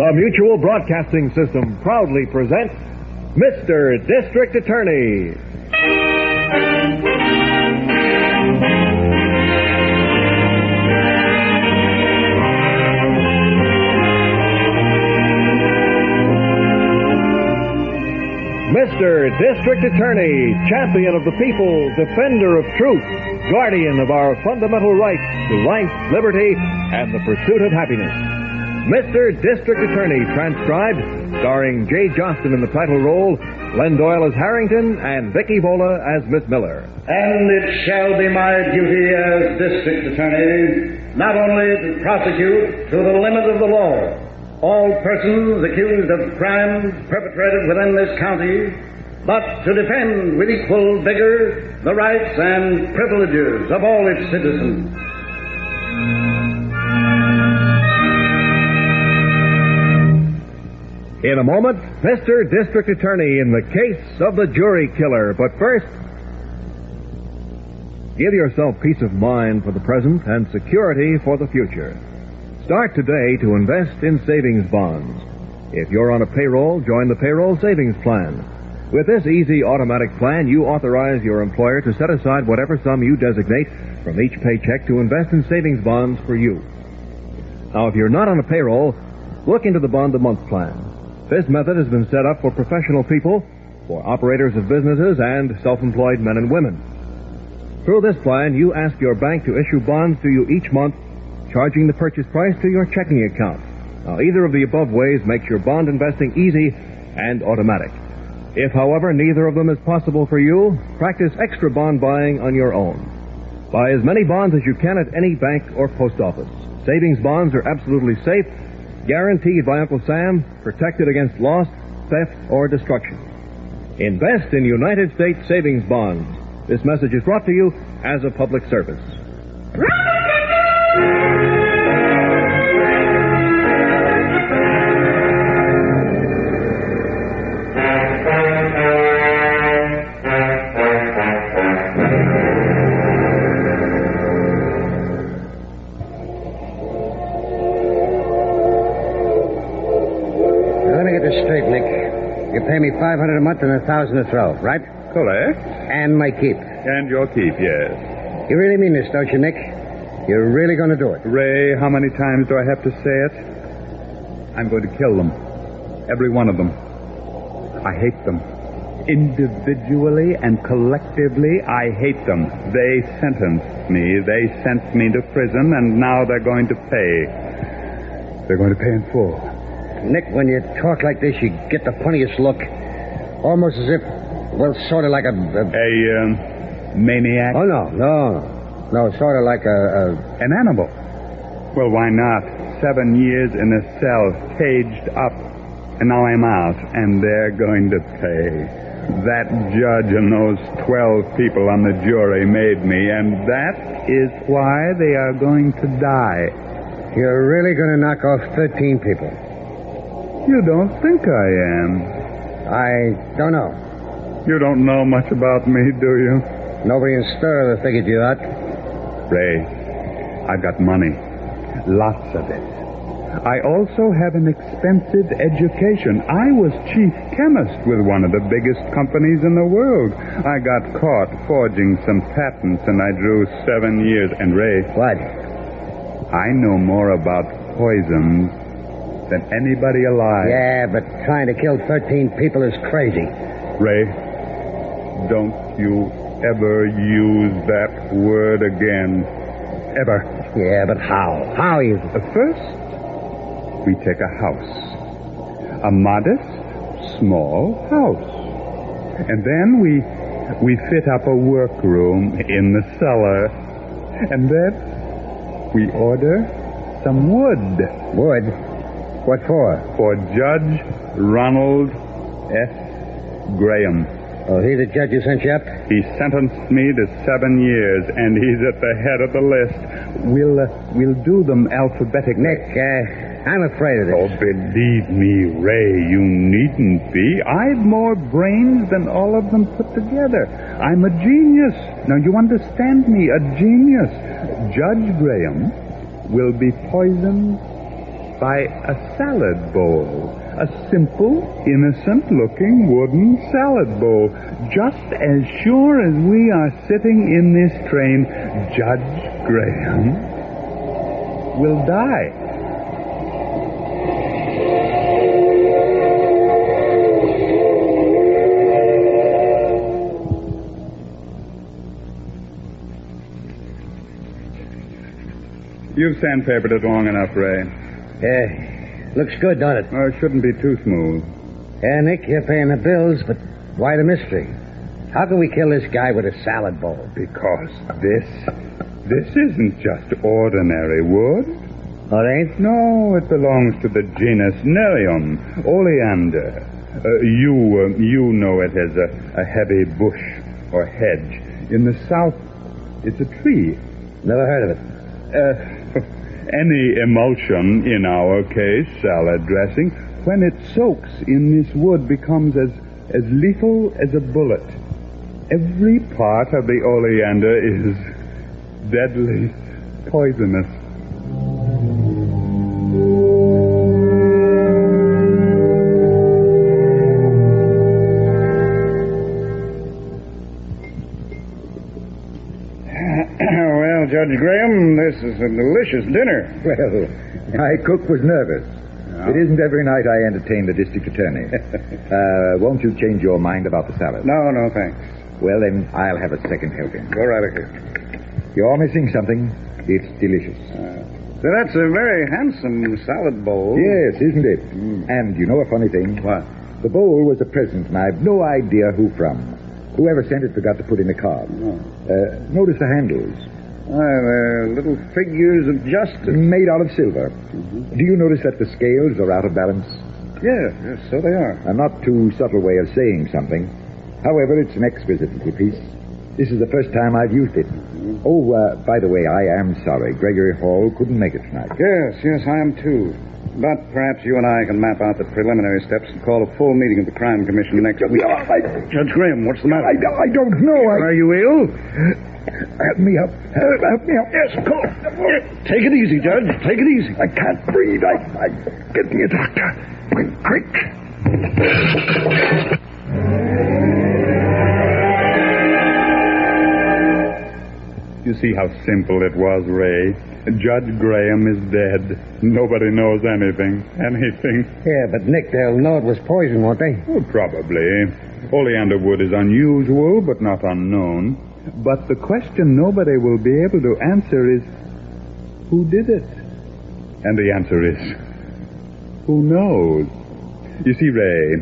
The Mutual Broadcasting System proudly presents Mr. District Attorney. Mr. District Attorney, champion of the people, defender of truth, guardian of our fundamental rights to life, liberty, and the pursuit of happiness. Mr. District Attorney, transcribed, starring Jay Johnston in the title role, Glenn Doyle as Harrington, and Vicky Vola as Miss Miller. And it shall be my duty as District Attorney not only to prosecute to the limit of the law all persons accused of crimes perpetrated within this county, but to defend with equal vigor the rights and privileges of all its citizens. In a moment, Mr. District Attorney in the case of the jury killer. But first, give yourself peace of mind for the present and security for the future. Start today to invest in savings bonds. If you're on a payroll, join the payroll savings plan. With this easy automatic plan, you authorize your employer to set aside whatever sum you designate from each paycheck to invest in savings bonds for you. Now, if you're not on a payroll, look into the bond-a-month plan. This method has been set up for professional people, for operators of businesses, and self-employed men and women. Through this plan, you ask your bank to issue bonds to you each month, charging the purchase price to your checking account. Now, either of the above ways makes your bond investing easy and automatic. If, however, neither of them is possible for you, practice extra bond buying on your own. Buy as many bonds as you can at any bank or post office. Savings bonds are absolutely safe, guaranteed by Uncle Sam, protected against loss, theft, or destruction. Invest in United States savings bonds. This message is brought to you as a public service. Straight, Nick. You pay me $500 a month and $1,000 a throw, right? Correct. And my keep. And your keep, yes. You really mean this, don't you, Nick? You're really going to do it? Ray, how many times do I have to say it? I'm going to kill them. Every one of them. I hate them. Individually and collectively, I hate them. They sentenced me. They sent me to prison, and now they're going to pay. They're going to pay in full. Nick, when you talk like this, you get the funniest look. Almost as if, well, sort of like a maniac? Oh, no, sort of like an animal. Well, why not? 7 years in a cell, caged up, and now I'm out, and they're going to pay. That judge and those 12 people on the jury made me, and that is why they are going to die. You're really going to knock off 13 people? You don't think I am? I don't know. You don't know much about me, do you? Nobody in Sterling figured you out. Ray, I've got money. Lots of it. I also have an expensive education. I was chief chemist with one of the biggest companies in the world. I got caught forging some patents, and I drew 7 years. And Ray... What? I know more about poisons than anybody alive. Yeah, but trying to kill 13 people is crazy. Ray, don't you ever use that word again. Ever. Yeah, but how? How you... First, we take a house. A modest, small house. And then we fit up a workroom in the cellar. And then we order some wood. Wood? What for? For Judge Ronald S. Graham. Oh, he the judge who sent you up? He sentenced me to 7 years, and he's at the head of the list. We'll do them alphabetically. Nick, I'm afraid of this. Oh, believe me, Ray, you needn't be. I've more brains than all of them put together. I'm a genius. Now, you understand me, a genius. Judge Graham will be poisoned by a salad bowl. A simple, innocent-looking wooden salad bowl. Just as sure as we are sitting in this train, Judge Graham will die. You've sandpapered it long enough, Ray. Looks good, don't it? It shouldn't be too smooth. Yeah, Nick, you're paying the bills, but why the mystery? How can we kill this guy with a salad bowl? Because this isn't just ordinary wood. Oh, it ain't? No, it belongs to the genus Nerium, oleander. You know it as a heavy bush or hedge. In the South, it's a tree. Never heard of it. Any emulsion, in our case, salad dressing, when it soaks in this wood becomes as lethal as a bullet. Every part of the oleander is deadly poisonous. Well, Judge Graham, this is a delicious dinner. Well, my cook was nervous. Yeah. It isn't every night I entertain the district attorney. Won't you change your mind about the salad? No, thanks. Well, then I'll have a second helping. Go right ahead. You're missing something. It's delicious. So that's a very handsome salad bowl. Yes, isn't it? And you know a funny thing? What? The bowl was a present, and I've no idea who from. Whoever sent it forgot to put in the card. Notice the handles. They're little figures of justice. Made out of silver. Do you notice that the scales are out of balance? Yes, so they are. A not too subtle way of saying something. However, it's an exquisite little piece. This is the first time I've used it. Oh, by the way, I am sorry. Gregory Hall couldn't make it tonight. Yes, I am too. But perhaps you and I can map out the preliminary steps and call a full meeting of the Crime Commission next week. Judge Graham, what's the matter? I don't know. Are you ill? Help me up. Help me up. Yes, of course. Take it easy, Judge. Take it easy. I can't breathe. Get me a doctor. Quick. You see how simple it was, Ray. Judge Graham is dead. Nobody knows anything. Yeah, but Nick, they'll know it was poison, won't they? Oh, probably. Oleander wood is unusual, but not unknown. But the question nobody will be able to answer is, who did it? And the answer is, who knows? You see, Ray,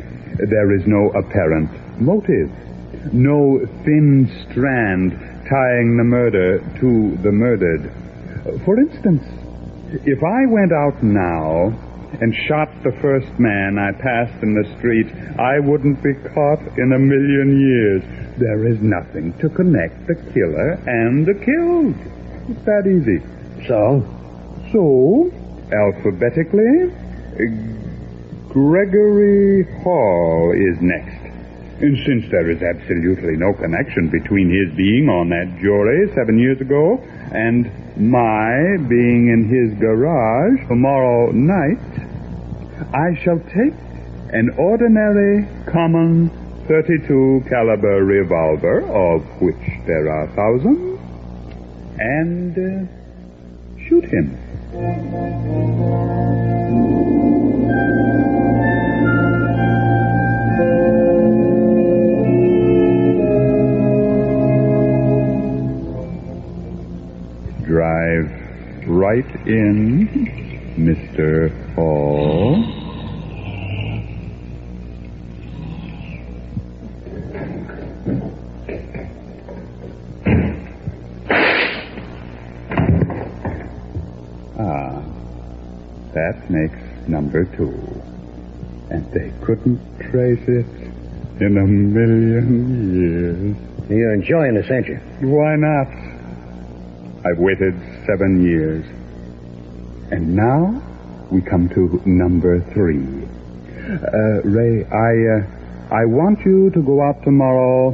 there is no apparent motive. No thin strand tying the murder to the murdered. For instance, if I went out now and shot the first man I passed in the street, I wouldn't be caught in a million years. There is nothing to connect the killer and the killed. It's that easy. So, alphabetically, Gregory Hall is next. And since there is absolutely no connection between his being on that jury 7 years ago and my being in his garage tomorrow night, I shall take an ordinary, common 32 caliber revolver, of which there are thousands, and shoot him. Drive right in, Mr. Hall. That makes number 2. And they couldn't trace it in a million years. you're enjoying this, ain't you? Why not? I've waited 7 years. And now we come to number 3. Ray, I want you to go out tomorrow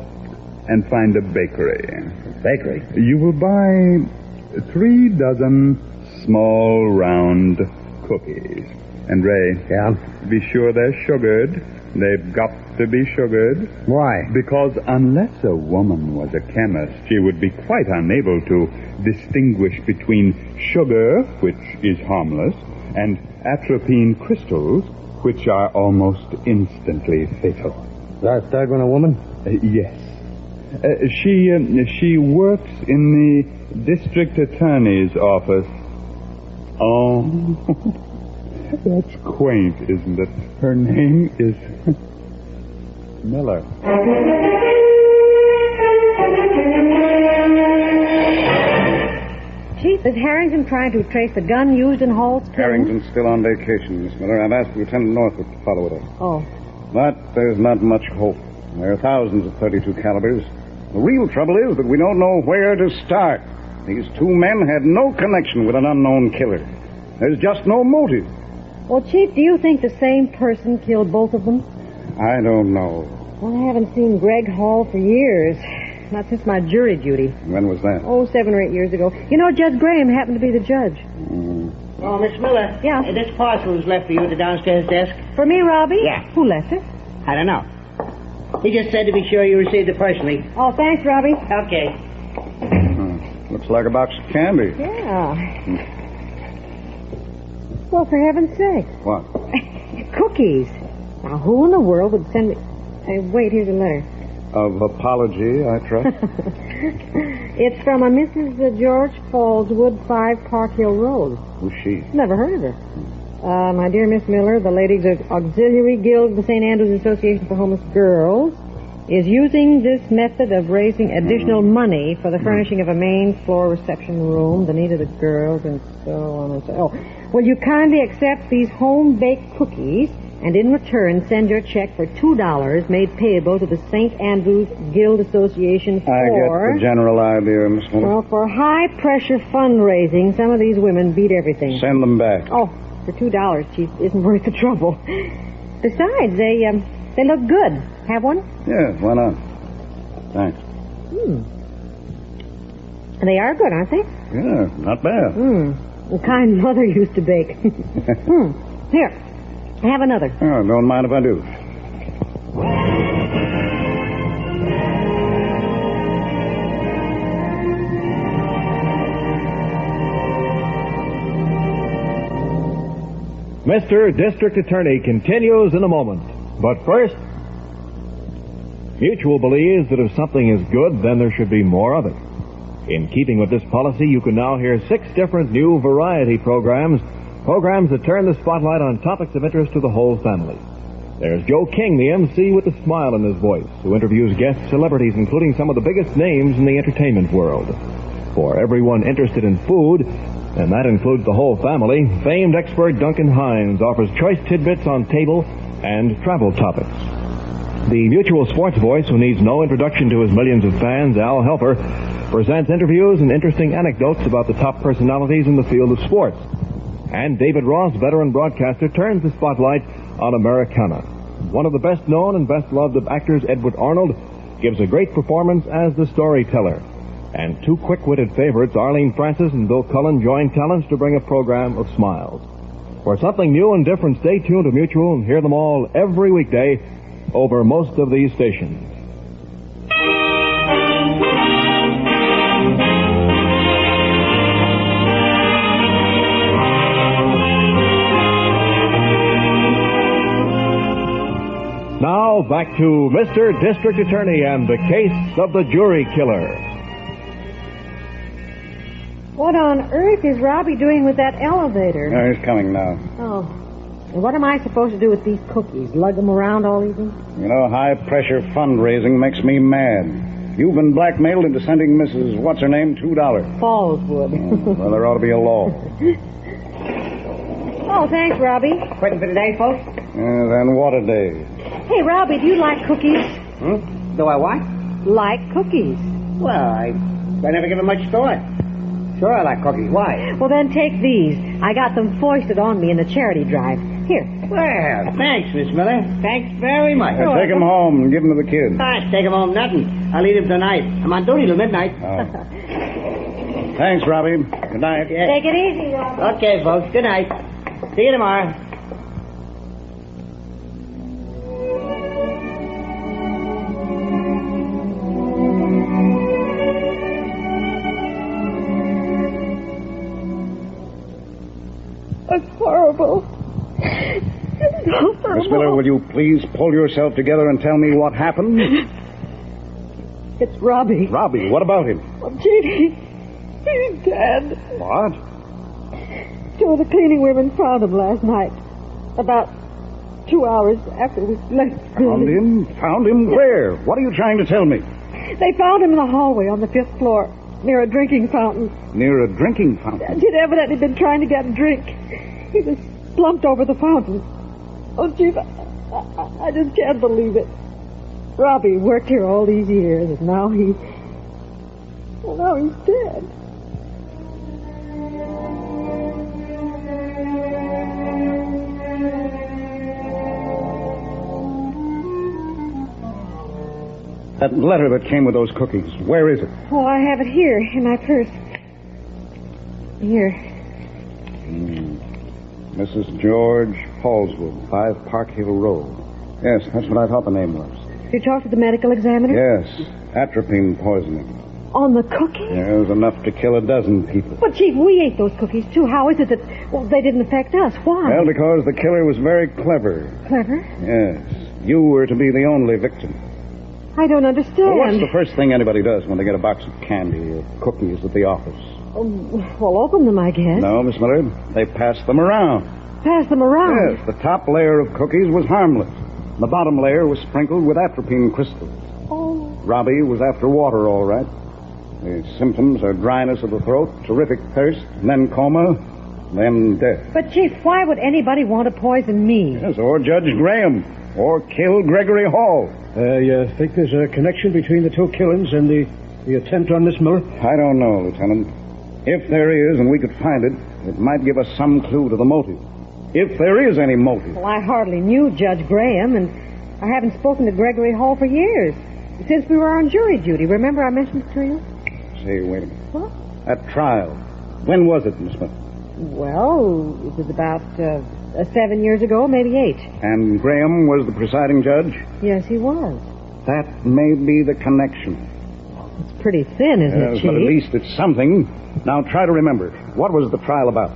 and find a bakery. Bakery? You will buy 3 dozen small, round cookies. And, Ray, Yeah? be sure they're sugared. They've got to be sugared. Why? Because unless a woman was a chemist, she would be quite unable to distinguish between sugar, which is harmless, and atropine crystals, which are almost instantly fatal. That third one a woman? Yes. She works in the district attorney's office. Oh, that's quaint, isn't it? Her name is Miller. Chief, is Harrington trying to trace the gun used in Hall's killing? Harrington's still on vacation, Miss Miller. I've asked Lieutenant Northwood to follow it up. Oh. But there's not much hope. There are thousands of .32 calibers. The real trouble is that we don't know where to start. These two men had no connection with an unknown killer. There's just no motive. Well, Chief, do you think the same person killed both of them? I don't know. Well, I haven't seen Greg Hall for years. Not since my jury duty. When was that? Oh, 7 or 8 years ago. You know, Judge Graham happened to be the judge. Oh, Miss Miller. Yeah? This parcel was left for you at the downstairs desk. For me, Robbie? Yeah. Who left it? I don't know. He just said to be sure you received it personally. Oh, thanks, Robbie. Okay. Looks like a box of candy. Yeah. Well, for heaven's sake. What? Cookies. Now, who in the world would send me... wait, here's a letter. Of apology, I trust. It's from a Mrs. George Fallswood, 5 Park Hill Road. Who's she? Never heard of her. My dear Miss Miller, the Ladies Auxiliary Guild of the St. Andrews Association for Homeless Girls is using this method of raising additional money for the furnishing of a main floor reception room, the need of the girls, and so on and so on. Oh, will you kindly accept these home-baked cookies and in return send your check for $2 made payable to the St. Andrews Guild Association for... I get the general idea, Miss Miller. Well, for high-pressure fundraising, some of these women beat everything. Send them back. Oh, for $2, Chief, isn't worth the trouble. Besides, they look good. Have one? Yeah, why not? Thanks. They are good, aren't they? Yeah, not bad. The kind Mother used to bake. Here, have another. Oh, don't mind if I do. Mr. District Attorney continues in a moment. But first, Mutual believes that if something is good, then there should be more of it. In keeping with this policy, you can now hear 6 different new variety programs that turn the spotlight on topics of interest to the whole family. There's Joe King, the MC with a smile in his voice, who interviews guest celebrities, including some of the biggest names in the entertainment world. For everyone interested in food, and that includes the whole family, famed expert Duncan Hines offers choice tidbits on table and travel topics. The Mutual sports voice, who needs no introduction to his millions of fans, Al Helfer, presents interviews and interesting anecdotes about the top personalities in the field of sports. And David Ross, veteran broadcaster, turns the spotlight on Americana. One of the best-known and best-loved of actors, Edward Arnold, gives a great performance as the storyteller. And 2 quick-witted favorites, Arlene Francis and Bill Cullen, join talents to bring a program of smiles. For something new and different, stay tuned to Mutual and hear them all every weekday over most of these stations. Now, back to Mr. District Attorney and the case of the jury killer. What on earth is Robbie doing with that elevator? No, he's coming now. Oh. And what am I supposed to do with these cookies? Lug them around all evening? You know, high-pressure fundraising makes me mad. You've been blackmailed into sending Mrs. What's-Her-Name $2. Fallswood. Well, there ought to be a law. Oh, thanks, Robbie. Quitting for the day, folks? Then what a day. Hey, Robbie, do you like cookies? Do I what? Like cookies. Well, I never give it much thought. Sure, I like cookies. Why? Well, then take these. I got them foisted on me in the charity drive. Here. Well, thanks, Miss Miller. Thanks very much. Take them home and give them to the kids. Take them home, nothing. I'll eat them tonight. I'm on duty till midnight. Thanks, Robbie. Good night. Take it easy, Robbie. Okay, folks. Good night. See you tomorrow. It's horrible. It's horrible. Miss Miller, will you please pull yourself together and tell me what happened? It's Robbie. Robbie, what about him? Oh, Gee, he's dead. What? Two of the cleaning women found him last night. About 2 hours after we left the Found building. him? Found him where? What are you trying to tell me? They found him in the hallway on the 5th floor, near a drinking fountain. Near a drinking fountain. He'd evidently been trying to get a drink. He was slumped over the fountain. Oh, Chief, I just can't believe it. Robbie worked here all these years, and now he's dead. That letter that came with those cookies, where is it? Oh, I have it here in my purse. Here. Mrs. George Halswood, 5 Park Hill Road. Yes, that's what I thought the name was. You talked to the medical examiner? Yes, atropine poisoning. On the cookies? Yeah, it was enough to kill a dozen people. But, Chief, we ate those cookies, too. How is it that they didn't affect us? Why? Well, because the killer was very clever. Clever? Yes. You were to be the only victim. I don't understand. Well, what's the first thing anybody does when they get a box of candy or cookies at the office? Well, open them, I guess. No, Miss Miller, they pass them around. Pass them around? Yes, the top layer of cookies was harmless. The bottom layer was sprinkled with atropine crystals. Oh. Robbie was after water, all right. The symptoms are dryness of the throat, terrific thirst, then coma, then death. But, Chief, why would anybody want to poison me? Yes, or Judge Graham, or kill Gregory Hall. You think there's a connection between the two killings and the attempt on Miss Miller? I don't know, Lieutenant. If there is, and we could find it, it might give us some clue to the motive. If there is any motive. Well, I hardly knew Judge Graham, and I haven't spoken to Gregory Hall for years. Since we were on jury duty. Remember I mentioned it to you? Say, wait a minute. What? That trial. When was it, Miss Smith? Well, it was about 7 years ago, maybe 8. And Graham was the presiding judge? Yes, he was. That may be the connection. It's pretty thin, isn't it, Yes, Chief? but at least it's something. Now try to remember. What was the trial about?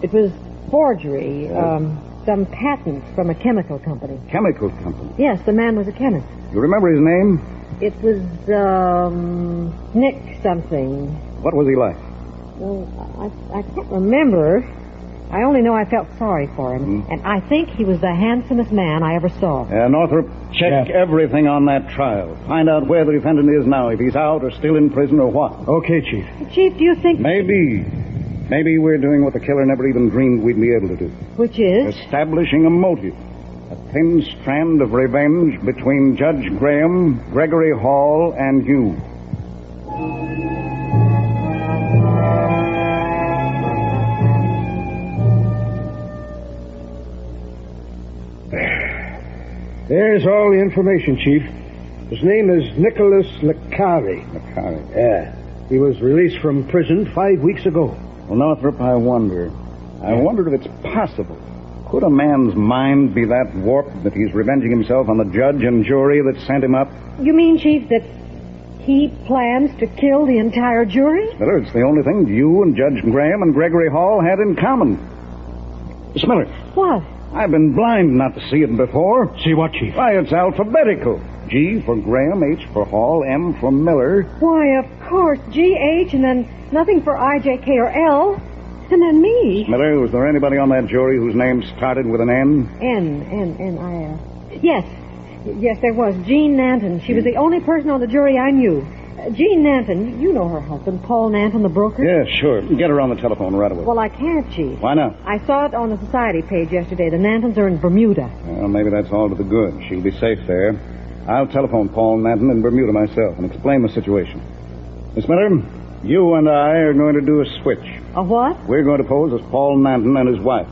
It was forgery. Some patents from a chemical company. Chemical company. Yes, the man was a chemist. You remember his name? It was, Nick something. What was he like? Well, I can't remember. I only know I felt sorry for him. And I think he was the handsomest man I ever saw. Northrop, check everything on that trial. Find out where the defendant is now, if he's out or still in prison or what. Okay, Chief. Chief, do you think... Maybe we're doing what the killer never even dreamed we'd be able to do. Which is? Establishing a motive. A thin strand of revenge between Judge Graham, Gregory Hall, and you. There's all the information, Chief. His name is Nicholas Licari. Licari. Yeah. He was released from prison 5 weeks ago. Well, Northrop, I wonder if it's possible. Could a man's mind be that warped that he's revenging himself on the judge and jury that sent him up? You mean, Chief, that he plans to kill the entire jury? Miller, it's the only thing you and Judge Graham and Gregory Hall had in common. Miss Miller. What? I've been blind not to see it before. See what, Chief? Why, it's alphabetical. G for Graham, H for Hall, M for Miller. Why, of course, G-H, and then nothing for I-J-K or L, and then me. Miller, was there anybody on that jury whose name started with an N? N-I-L. Yes, there was. Jean Nanton. She was the only person on the jury I knew. Jean Nanton, you know her husband, Paul Nanton, the broker? Yeah, sure. Get her on the telephone right away. Well, I can't, Chief. Why not? I saw it on the society page yesterday. The Nantons are in Bermuda. Well, maybe that's all to the good. She'll be safe there. I'll telephone Paul Nanton in Bermuda myself and explain the situation. Miss Miller, you and I are going to do a switch. A what? We're going to pose as Paul Nanton and his wife.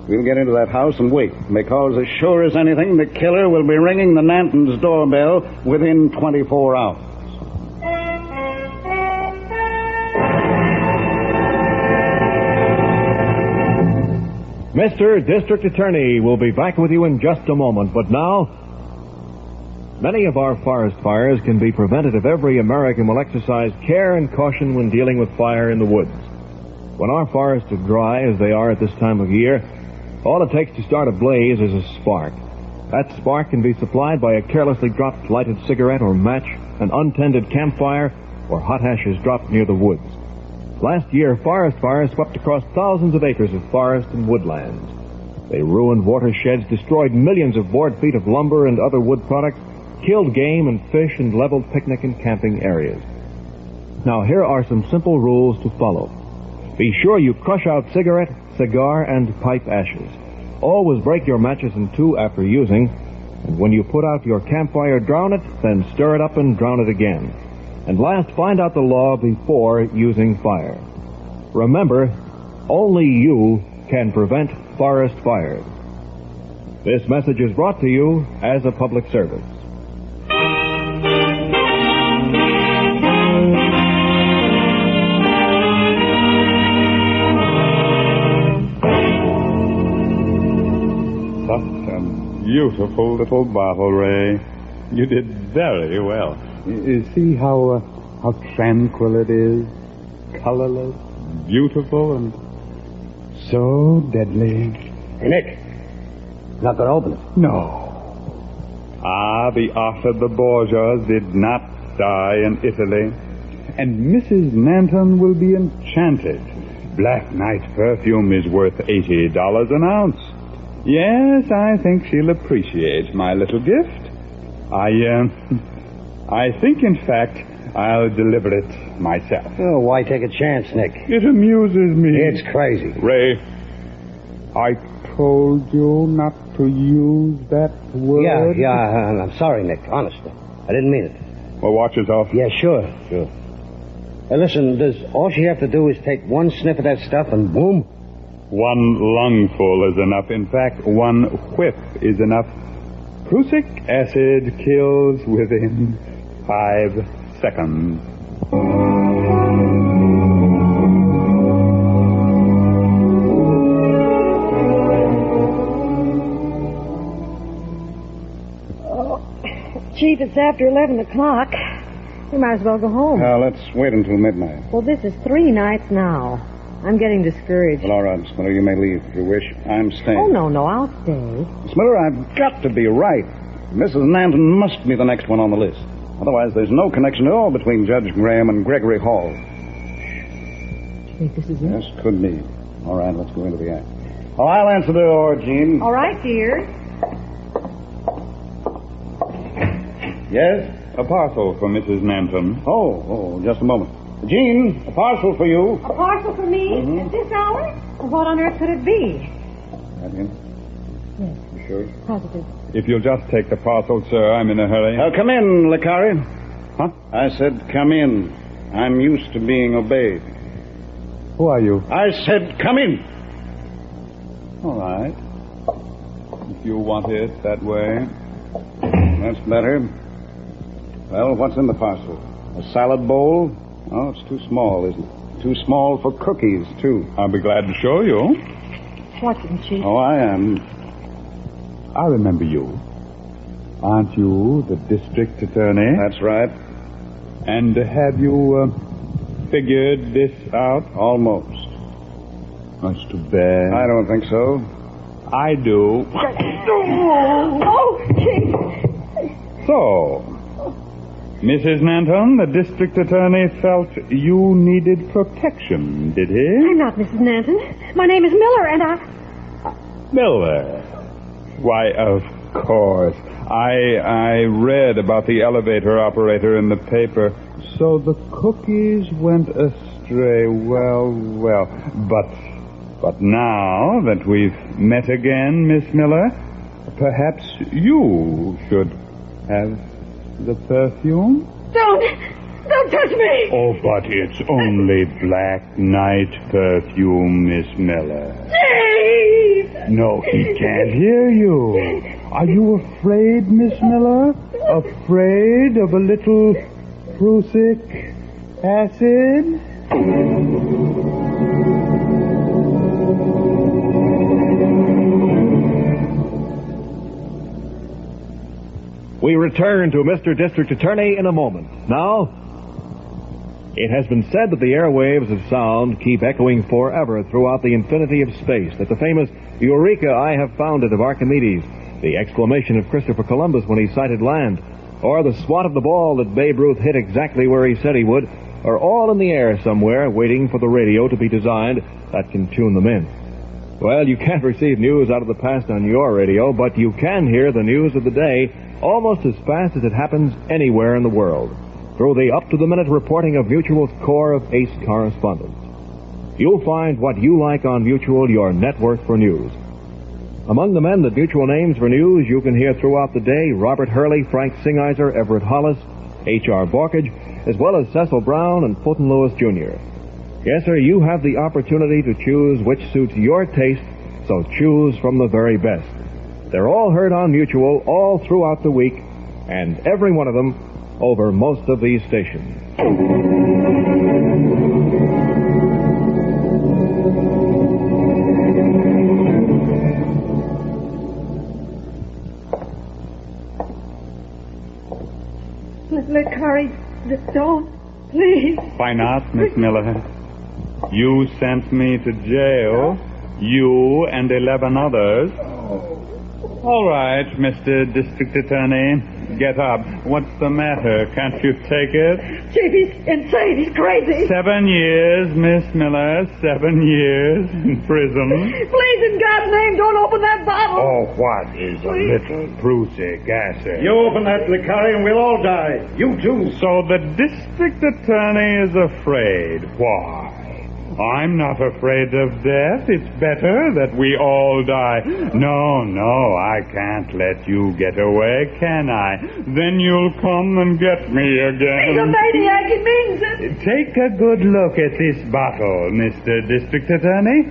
We'll get into that house and wait, because as sure as anything, the killer will be ringing the Nantons' doorbell within 24 hours. Mr. District Attorney will be back with you in just a moment, but now, many of our forest fires can be prevented if every American will exercise care and caution when dealing with fire in the woods. When our forests are dry, as they are at this time of year, all it takes to start a blaze is a spark. That spark can be supplied by a carelessly dropped lighted cigarette or match, an untended campfire, or hot ashes dropped near the woods. Last year, forest fires swept across thousands of acres of forest and woodlands. They ruined watersheds, destroyed millions of board feet of lumber and other wood products, killed game and fish, and leveled picnic and camping areas. Now, here are some simple rules to follow. Be sure you crush out cigarette, cigar, and pipe ashes. Always break your matches in two after using, and when you put out your campfire, drown it, then stir it up and drown it again. And last, find out the law before using fire. Remember, only you can prevent forest fires. This message is brought to you as a public service. Such a beautiful little bottle, Ray. You did very well. You see how tranquil it is? Colorless, beautiful, and so deadly. Hey, Nick. Not going to open it. No. The Arthur the Borgias did not die in Italy. And Mrs. Nanton will be enchanted. Black Knight perfume is worth $80 an ounce. Yes, I think she'll appreciate my little gift. I think, in fact, I'll deliver it myself. Oh, why take a chance, Nick? It amuses me. It's crazy. Ray, I told you not to use that word. Yeah, I'm sorry, Nick. Honestly. I didn't mean it. Well, watch yourself. Yeah, sure. Hey, listen, does all she have to do is take one sniff of that stuff and boom? One lungful is enough. In fact, one whiff is enough. Prussic acid kills within 5 seconds. Chief, it's after 11 o'clock. We might as well go home. Let's wait until midnight. Well, this is 3 nights now. I'm getting discouraged. Well, all right, Miss Miller, you may leave if you wish. I'm staying. Oh, no, I'll stay. Miss Miller, I've got to be right. Mrs. Nanton must be the next one on the list. Otherwise, there's no connection at all between Judge Graham and Gregory Hall. Do you think this is it? Yes, could be. All right, let's go into the act. Oh, I'll answer the door, Jean. All right, dear. Yes? A parcel for Mrs. Nanton. Oh, just a moment. Jean, a parcel for you. A parcel for me? Mhm. At this hour? Well, what on earth could it be? That in? Yes. You sure? Positive. If you'll just take the parcel, sir, I'm in a hurry. Come in, Licari. Huh? I said come in. I'm used to being obeyed. Who are you? I said come in. All right. If you want it that way. That's better. Well, what's in the parcel? A salad bowl? Oh, it's too small, isn't it? Too small for cookies, too. I'll be glad to show you. What's it, Chief? Oh, I am. I remember you. Aren't you the district attorney? That's right. And have you figured this out? Almost. That's too bad. I don't think so. I do. Oh, Chief. So, Mrs. Nanton, the district attorney felt you needed protection, did he? I'm not Mrs. Nanton. My name is Miller, and Miller. Why, of course. I read about the elevator operator in the paper. So the cookies went astray. Well. But now that we've met again, Miss Miller, perhaps you should have the perfume? Don't touch me! Oh, but it's only Black Knight perfume, Miss Miller. Chief! No, he can't hear you. Are you afraid, Miss Miller? Afraid of a little prussic acid? We return to Mr. District Attorney in a moment. Now, it has been said that the airwaves of sound keep echoing forever throughout the infinity of space, that the famous Eureka, I have found it, of Archimedes, the exclamation of Christopher Columbus when he sighted land, or the swat of the ball that Babe Ruth hit exactly where he said he would, are all in the air somewhere waiting for the radio to be designed that can tune them in. Well, you can't receive news out of the past on your radio, but you can hear the news of the day almost as fast as it happens anywhere in the world, through the up-to-the-minute reporting of Mutual's core of ace correspondents. You'll find what you like on Mutual, your network for news. Among the men that Mutual names for news, you can hear throughout the day Robert Hurley, Frank Singizer, Everett Hollis, H.R. Borkage, as well as Cecil Brown and Fulton Lewis, Jr. Yes, sir, you have the opportunity to choose which suits your taste, so choose from the very best. They're all heard on Mutual all throughout the week, and every one of them over most of these stations. Licari, don't, please. Why not, Miss Miller? You sent me to jail. You and 11 others. All right, Mr. District Attorney. Get up. What's the matter? Can't you take it? Chief, he's insane. He's crazy. 7 years, Miss Miller. 7 years in prison. Please, in God's name, don't open that bottle. Oh, what is a little prussic acid? You open that, Licari, and we'll all die. You too. So the district attorney is afraid. Why? I'm not afraid of death. It's better that we all die. No, I can't let you get away, can I? Then you'll come and get me again. He's a maniac. He means it. Take a good look at this bottle, Mr. District Attorney.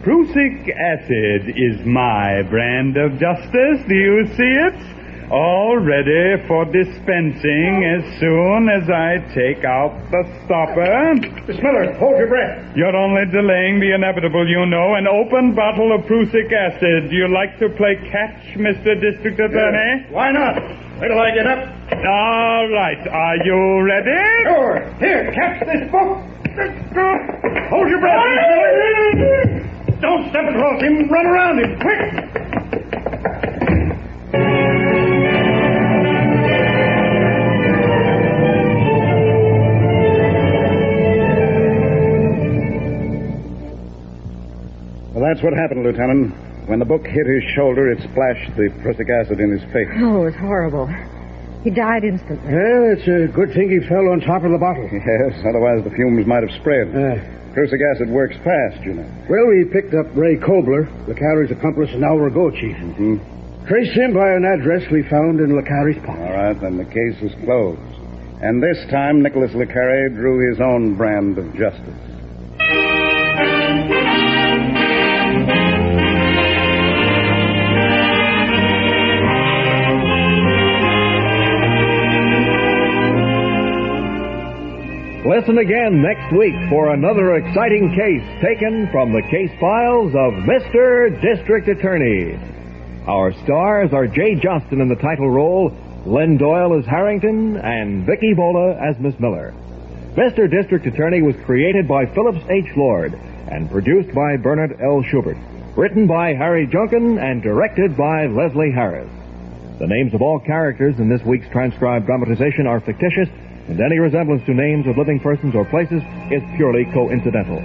Prussic acid is my brand of justice. Do you see it? All ready for dispensing as soon as I take out the stopper. Miss Miller, hold your breath. You're only delaying the inevitable, you know. An open bottle of Prussic acid. Do you like to play catch, Mr. District Attorney? Why not? Wait till I get up. All right. Are you ready? Sure. Here, catch this book. Hold your breath, Miss Miller. Don't step across him. Run around him. Quick. Well, that's what happened, Lieutenant. When the book hit his shoulder, it splashed the prussic acid in his face. Oh, it was horrible. He died instantly. Well, it's a good thing he fell on top of the bottle. Yes, otherwise the fumes might have spread. Prussic acid works fast, you know. Well, we picked up Ray Kobler, Licari's accomplice, an hour ago, Chief. Mm-hmm. Traced him by an address we found in Licari's pocket. All right, then the case is closed. And this time, Nicholas Licari drew his own brand of justice. Listen again next week for another exciting case taken from the case files of Mr. District Attorney. Our stars are Jay Johnston in the title role, Len Doyle as Harrington, and Vicky Vola as Miss Miller. Mr. District Attorney was created by Phillips H. Lord and produced by Bernard L. Schubert. Written by Harry Junkin and directed by Leslie Harris. The names of all characters in this week's transcribed dramatization are fictitious, and any resemblance to names of living persons or places is purely coincidental.